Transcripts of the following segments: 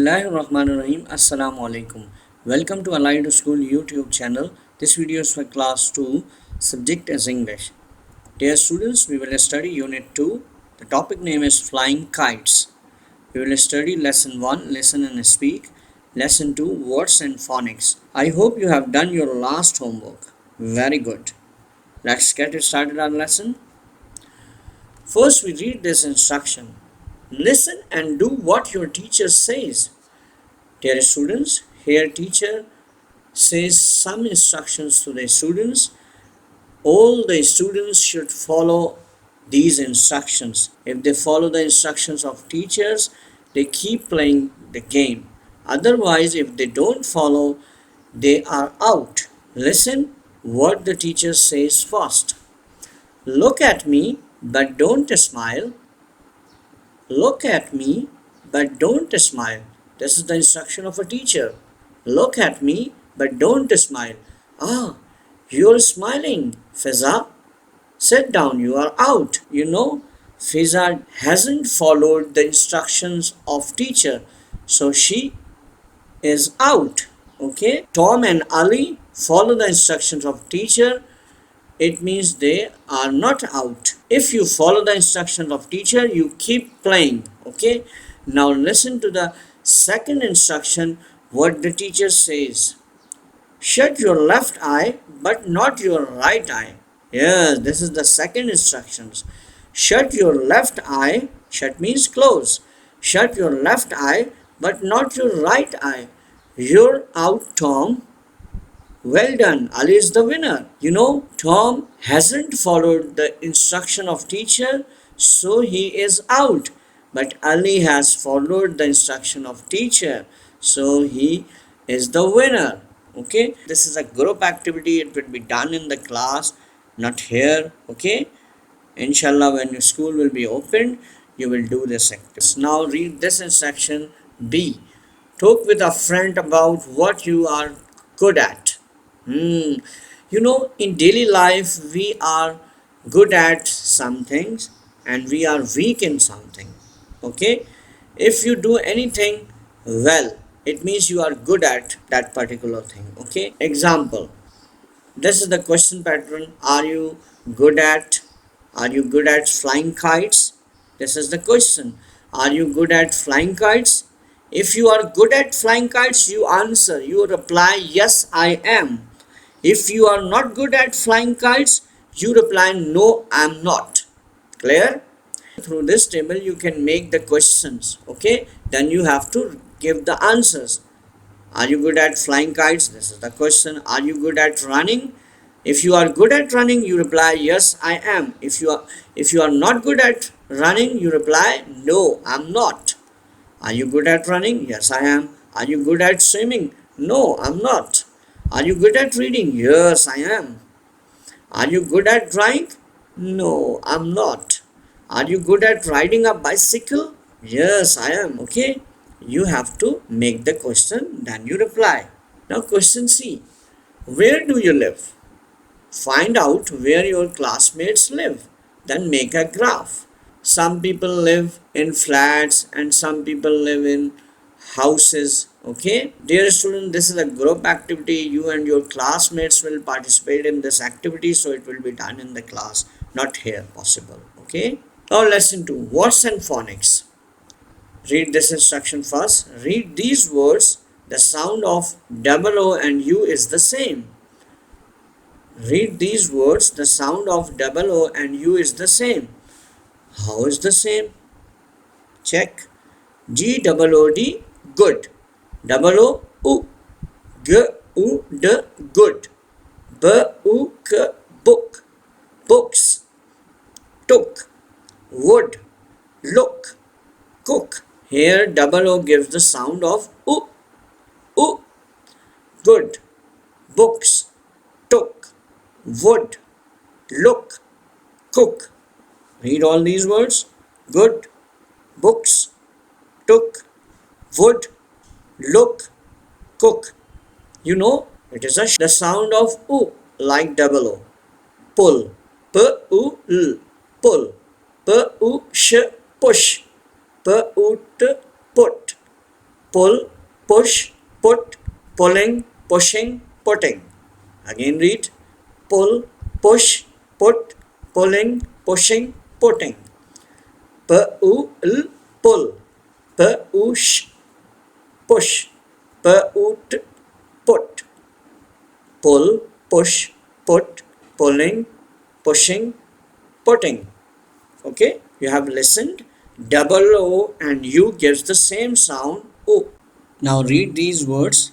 Bismillahirrahmanirrahim. Assalamu alaikum. Welcome to Allied School YouTube channel. This video is for class 2. Subject is English. Dear students, we will study unit 2. The topic name is flying kites. We will study lesson 1, listen and speak. Lesson 2, words and phonics. I hope you have done your last homework. Very good. Let's get started our lesson. First, we read this instruction. Listen and do what your teacher says. Dear students, here teacher says some instructions to the students. All the students should follow these instructions. If they follow the instructions of teachers, they keep playing the game. Otherwise, if they don't follow, they are out. Listen what the teacher says first. Look at me, but don't smile. Look at me, but don't smile. This is the instruction of a teacher. Look at me, but don't smile. Ah, you're smiling, Fiza. Sit down, you are out. Fiza hasn't followed the instructions of teacher, so she is out. Okay? Tom and Ali follow the instructions of teacher. It means they are not out. If you follow the instructions of teacher, you keep playing. Okay? Now listen to the second instruction, what the teacher says. Shut your left eye, but not your right eye. Yes, this is the second instructions. Shut your left eye. Shut means close. Shut your left eye, but not your right eye. You're out, Tom. Well done, Ali is the winner. Tom hasn't followed the instruction of teacher, so he is out. But Ali has followed the instruction of teacher, so he is the winner. Okay, this is a group activity. It will be done in the class, not here. Okay, inshallah, when your school will be opened, you will do this activity. Now read this instruction B. Talk with a friend about what you are good at. In daily life, we are good at some things and we are weak in something. Okay? If you do anything well, it means you are good at that particular thing. Okay? Example. This is the question pattern. Are you good at flying kites? This is the question. Are you good at flying kites? If you are good at flying kites, you answer, you reply, yes, I am. If you are not good at flying kites, you reply, no, I am not. Clear? Through this table, you can make the questions. Okay? Then you have to give the answers. Are you good at flying kites? This is the question. Are you good at running? If you are good at running, you reply, yes, I am. If you are not good at running, you reply, no, I am not. Are you good at running? Yes, I am. Are you good at swimming? No, I am not. Are you good at reading? Yes, I am. Are you good at drawing? No, I'm not. Are you good at riding a bicycle? Yes, I am. Okay. You have to make the question, then you reply. Now question C. Where do you live? Find out where your classmates live. Then make a graph. Some people live in flats and some people live in houses. Okay, dear student, this is a group activity. You and your classmates will participate in this activity, so it will be done in the class, not here possible. Okay, now lesson 2, words and phonics. Read this instruction first. Read these words. The sound of double O and U is the same. Read these words. The sound of double O and U is the same. How is the same? Check. G-double-O-D, good. Double O, U. G-U-D, good. B-U-K, book. Books. Took. Wood. Look. Cook. Here double O gives the sound of U. U. Good. Books. Took. Wood. Look. Cook. Read all these words. Good. Books. Took. Wood. Look. Cook. It is the sound of U, like double O. Pull. P-U-L. Pull. P-U-sh. Push. P-U-T. Put. pull, push, put, pulling, pushing, putting. Again read, pull, push, put, pulling, pushing, putting. P-U-L, pull. P-U-sh, push. P-U-t, put. Pull, push, put, pulling, pushing, putting. Okay, you have listened. Double O and U gives the same sound O. Now read these words.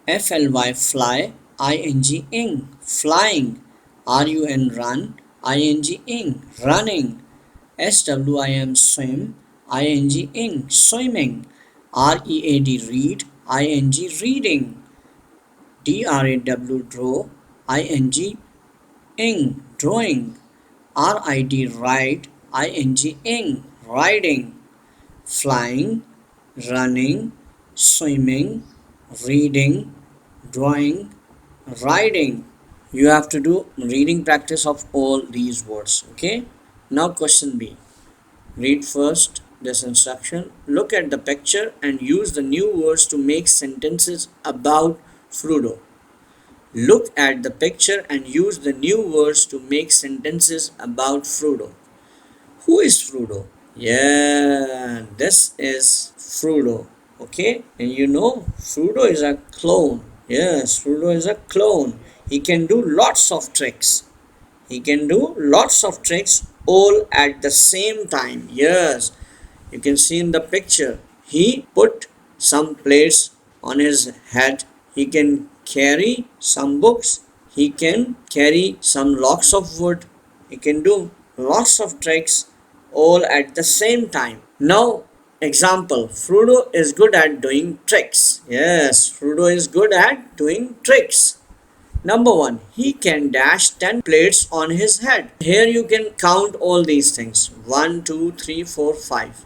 F-L-Y, fly, I-N-G, ing, flying. R-U-N, run, I-N-G, ing, running. S-W-I-M, swim, I-N-G, ing, swimming. R-E-A-D, read, I-N-G, reading. D-R-A-W, draw, I-N-G, ing, drawing. R-I-D, ride, I-N-G, ing, riding. Flying, running, swimming, reading, drawing, riding. You have to do reading practice of all these words. Okay. Now question B. Read first this instruction. Look at the picture and use the new words to make sentences about Frodo. Look at the picture and use the new words to make sentences about Frodo. Who is Frodo? Yeah, this is Frodo. Okay, and you know Frodo is a clone. Yes, Frodo is a clone. He can do lots of tricks. He can do lots of tricks all at the same time. Yes, you can see in the picture. He put some plates on his head. He can carry some books. He can carry some logs of wood. He can do lots of tricks all at the same time. Now, example, Frodo is good at doing tricks. Yes, Frodo is good at doing tricks. Number one, he can dash 10 plates on his head. Here you can count all these things. 1, 2, 3, 4, 5.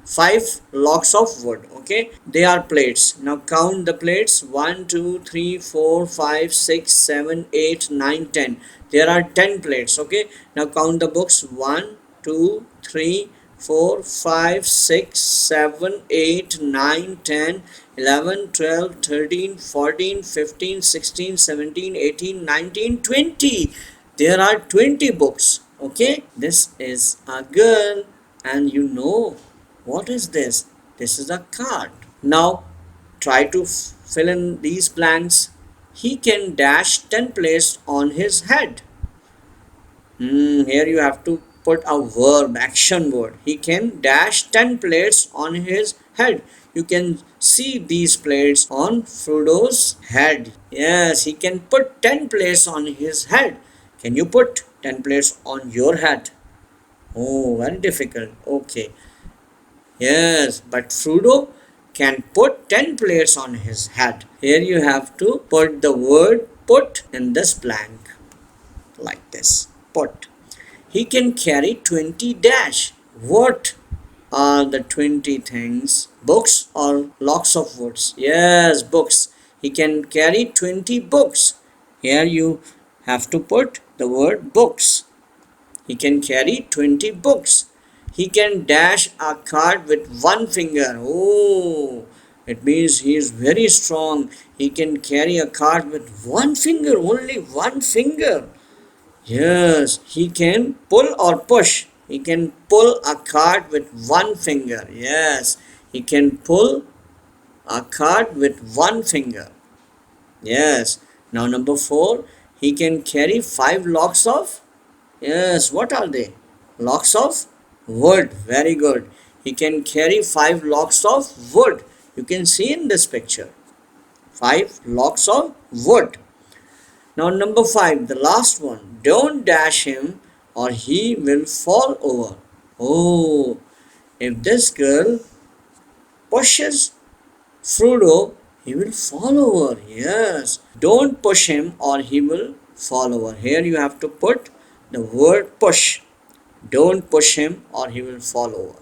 5 logs of wood. Okay, they are plates. Now count the plates. 1, 2, 3, 4, 5, 6, 7, 8, 9, 10. There are 10 plates. Okay, now count the books. 1, 2, 3, 4, 5, 6, 7, 8, 9, 10, 11, 12, 13, 14, 15, 16, 17, 18, 19, 20. There are 20 books. Okay, this is a girl, and you know what is this? This is a card. Now try to fill in these blanks. He can dash 10 plates on his head. Here you have to put a verb, action word. He can dash 10 plates on his head. You can see these plates on Frodo's head. Yes, he can put 10 plates on his head. Can you put 10 plates on your head? Oh, very difficult. Okay. Yes, but Frodo can put 10 plates on his head. Here you have to put the word put in this blank. Like this. Put. He can carry 20 dash. What are the 20 things? Books or lots of words? Yes, books. He can carry 20 books. Here you have to put the word books. He can carry 20 books. He can dash a card with one finger. Oh, it means he is very strong. He can carry a card with one finger, only one finger. Yes, he can pull or push. He can pull a card with one finger. Yes, he can pull a card with one finger. Yes. Now number 4, he can carry 5 logs of. Yes, what are they? Logs of wood. Very good. He can carry 5 logs of wood. You can see in this picture. 5 logs of wood. Now number 5, the last one. Don't dash him or he will fall over. Oh, if this girl pushes Frodo, he will fall over. Yes. Don't push him or he will fall over. Here you have to put the word push. Don't push him or he will fall over.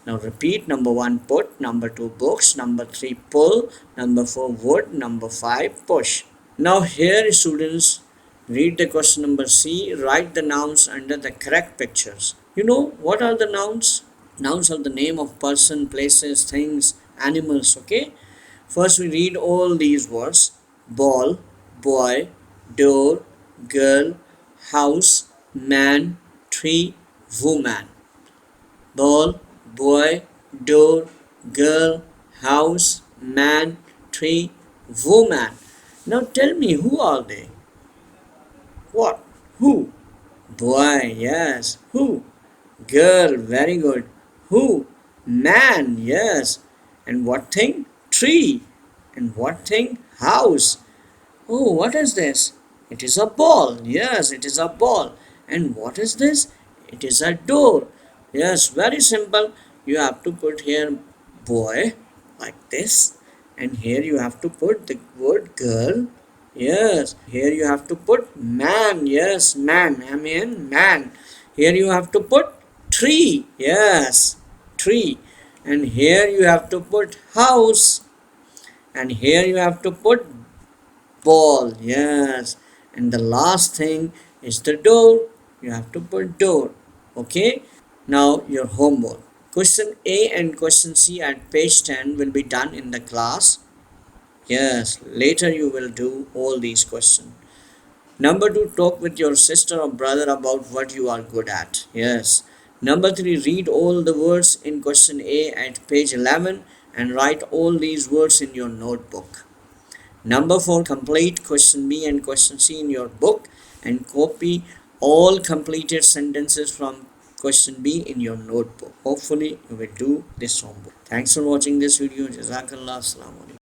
Now repeat. Number 1, put. Number 2, books. Number 3, pull. Number 4, wood. Number 5, push. Now here students, read the question number C. Write the nouns under the correct pictures. You know what are the nouns? Nouns are the name of person, places, things, animals. Okay, first we read all these words: ball, boy, door, girl, house, man, tree, woman. Ball, boy, door, girl, house, man, tree, woman. Now tell me, who are they? What? Who? Boy, yes. Who? Girl, very good. Who? Man, yes. And what thing? Tree. And what thing? House. Oh, what is this? It is a ball. Yes, it is a ball. And what is this? It is a door. Yes, very simple. You have to put here boy like this. And here you have to put the word girl. Yes, here you have to put man. Yes, man. I mean man. Here you have to put tree. Yes, tree. And here you have to put house. And here you have to put ball. Yes, and the last thing is the door. You have to put door. Okay, now your homework. Question A and question C at page 10 will be done in the class. Yes, later you will do all these questions. Number 2, talk with your sister or brother about what you are good at. Yes. Number 3, read all the words in question A at page 11 and write all these words in your notebook. Number 4, complete question B and question C in your book and copy all completed sentences from question B in your notebook. Hopefully you will do this homework. Thanks for watching this video. Jazakallah. Assalamu alaikum.